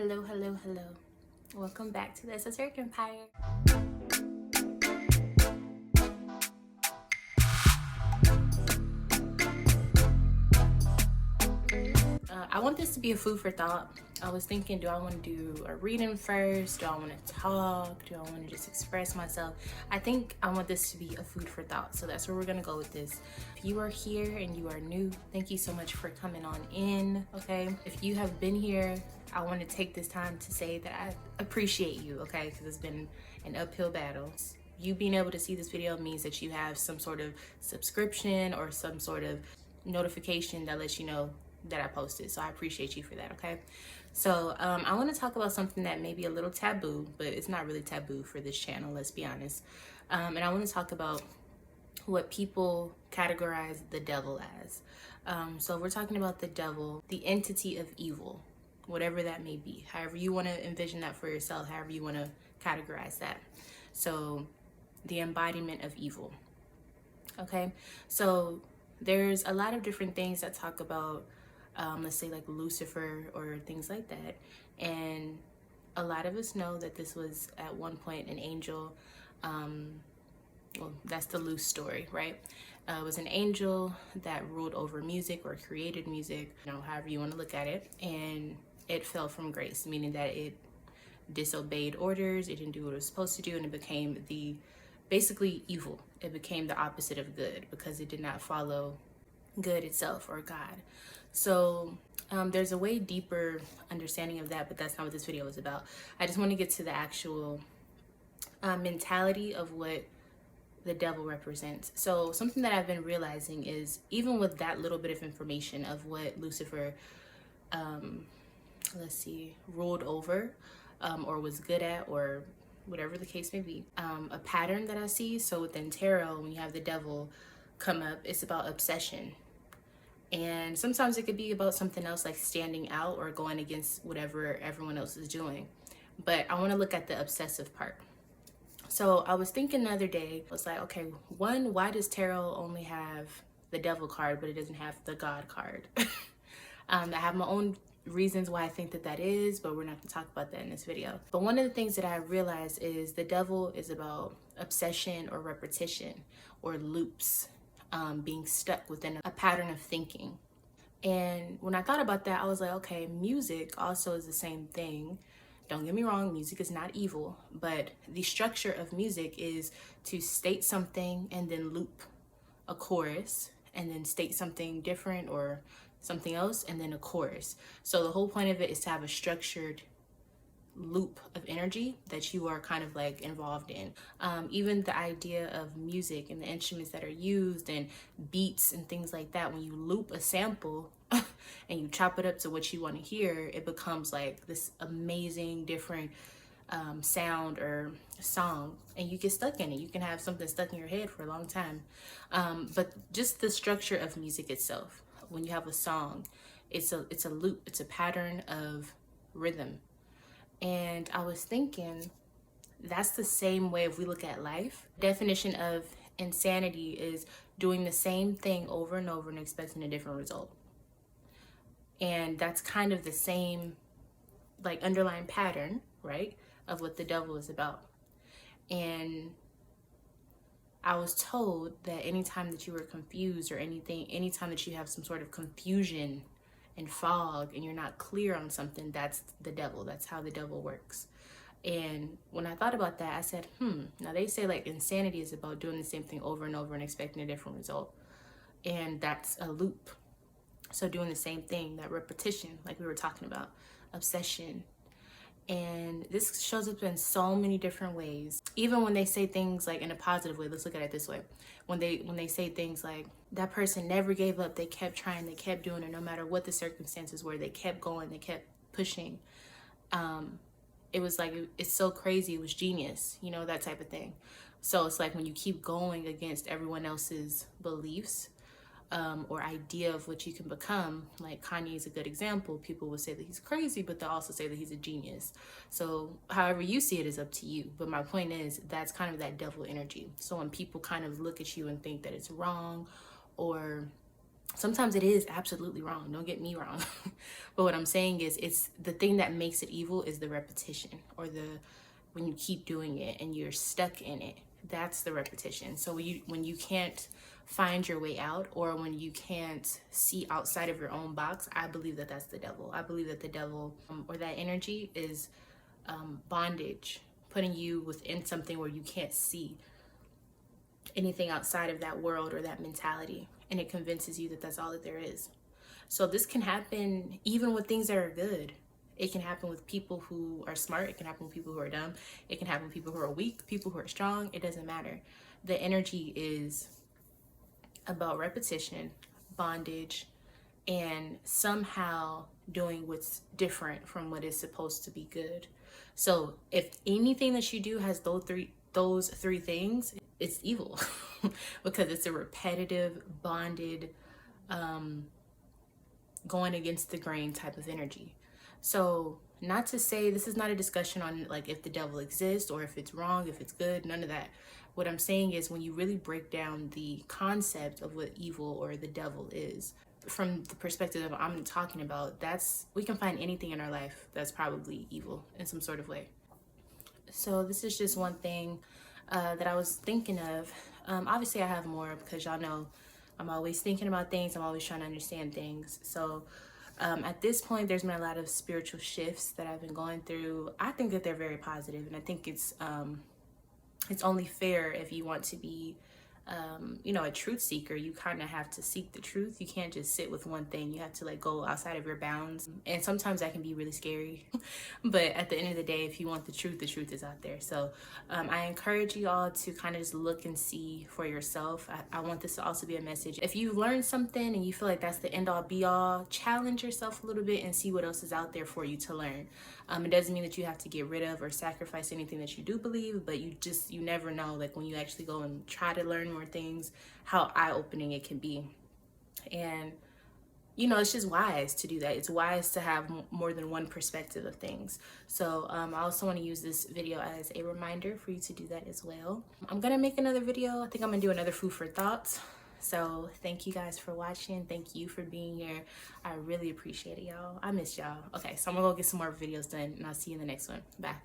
Hello, hello, hello. Welcome back to the Esoteric Empire. I want this to be a food for thought. I was thinking, do I want to do a reading first? Do I want to talk? Do I want to just express myself? I think I want this to be a food for thought. So that's where we're going to go with this. If you are here and you are new, thank you so much for coming on in, okay? If you have been here, I want to take this time to say that I appreciate you, okay? Because it's been an uphill battle. You being able to see this video means that you have some sort of subscription or some sort of notification that lets you know that I posted. So I appreciate you for that, okay? So I want to talk about something that may be a little taboo, but it's not really taboo for this channel, let's be honest. And I want to talk about what people categorize the devil as. So we're talking about the devil, the entity of evil, whatever that may be, however you want to envision that for yourself, however you want to categorize that. So the embodiment of evil, okay? So there's a lot of different things that talk about let's say like Lucifer or things like that, and a lot of us know that this was at one point an angel. Well, that's the loose story, right? It was an angel that ruled over music or created music, you know, however you want to look at it, and it fell from grace, meaning that it disobeyed orders, it didn't do what it was supposed to do, and it became basically evil. It became the opposite of good because it did not follow good itself or God. So there's a way deeper understanding of that, but that's not what this video is about. I just want to get to the actual mentality of what the devil represents. So something that I've been realizing is, even with that little bit of information of what Lucifer ruled over or was good at, or whatever the case may be, a pattern that I see. So within tarot, when you have the devil come up, it's about obsession. And sometimes it could be about something else, like standing out or going against whatever everyone else is doing. But I want to look at the obsessive part. So I was thinking the other day, I was like, okay, one, why does tarot only have the devil card, but it doesn't have the God card? I have my own reasons why I think that is, but we're not going to talk about that in this video. But one of the things that I realized is the devil is about obsession or repetition or loops. Being stuck within a pattern of thinking. And when I thought about that, I was like, okay, music also is the same thing. Don't get me wrong, music is not evil, but the structure of music is to state something and then loop a chorus, and then state something different or something else, and then a chorus. So the whole point of it is to have a structured loop of energy that you are kind of like involved in. Even the idea of music and the instruments that are used and beats and things like that, when you loop a sample and you chop it up to what you want to hear, it becomes like this amazing different sound or song, and you get stuck in it. You can have something stuck in your head for a long time. But just the structure of music itself, when you have a song, it's a loop, it's a pattern of rhythm. And I was thinking, that's the same way if we look at life. Definition of insanity is doing the same thing over and over and expecting a different result. And that's kind of the same like underlying pattern, right, of what the devil is about. And I was told that anytime that you were confused or anytime that you have some sort of confusion and fog and you're not clear on something, that's the devil. That's how the devil works. And when I thought about that, I said, now they say like insanity is about doing the same thing over and over and expecting a different result. And that's a loop. So doing the same thing, that repetition, like we were talking about, obsession. And this shows up in so many different ways. Even when they say things like in a positive way, let's look at it this way. When they say things like, that person never gave up, they kept trying, they kept doing it, no matter what the circumstances were, they kept going, they kept pushing. It was like, it's so crazy, it was genius, you know, that type of thing. So it's like when you keep going against everyone else's beliefs, or idea of what you can become, like Kanye is a good example. People will say that he's crazy, but they'll also say that he's a genius. So however you see it is up to you. But my point is, that's kind of that devil energy. So when people kind of look at you and think that it's wrong, or Sometimes it is absolutely wrong, don't get me wrong. But what I'm saying is, it's the thing that makes it evil is the repetition, or the when you keep doing it and you're stuck in it. That's the repetition. So when you can't find your way out, or when you can't see outside of your own box, I believe that that's the devil. I believe that the devil, or that energy, is bondage, putting you within something where you can't see anything outside of that world or that mentality, and it convinces you that that's all that there is. So this can happen even with things that are good. It can happen with people who are smart. It can happen with people who are dumb. It can happen with people who are weak, people who are strong. It doesn't matter. The energy is about repetition, bondage, and somehow doing what's different from what is supposed to be good. So if anything that you do has those three things, it's evil. Because it's a repetitive, bonded, going against the grain type of energy. So not to say, this is not a discussion on like if the devil exists or if it's wrong, if it's good, none of that. What I'm saying is, when you really break down the concept of what evil or the devil is, from the perspective of I'm talking about, we can find anything in our life that's probably evil in some sort of way. So this is just one thing that I was thinking of. Obviously I have more, because y'all know I'm always thinking about things. I'm always trying to understand things. So at this point, there's been a lot of spiritual shifts that I've been going through. I think that they're very positive, and I think it's only fair if you want to be a truth seeker. You kind of have to seek the truth. You can't just sit with one thing. You have to like go outside of your bounds, and sometimes that can be really scary. But at the end of the day, if you want the truth is out there. So I encourage you all to kind of just look and see for yourself. I want this to also be a message. If you learn something and you feel like that's the end all be all, challenge yourself a little bit and see what else is out there for you to learn. It doesn't mean that you have to get rid of or sacrifice anything that you do believe, but you never know, like when you actually go and try to learn more things, how eye-opening it can be. And it's just wise to do that. It's wise to have more than one perspective of things. So I also want to use this video as a reminder for you to do that as well. I'm gonna make another video. I think I'm gonna do another food for thoughts. So thank you guys for watching. Thank you for being here. I really appreciate it, y'all. I miss y'all. Okay, so I'm gonna go get some more videos done, and I'll see you in the next one. Bye.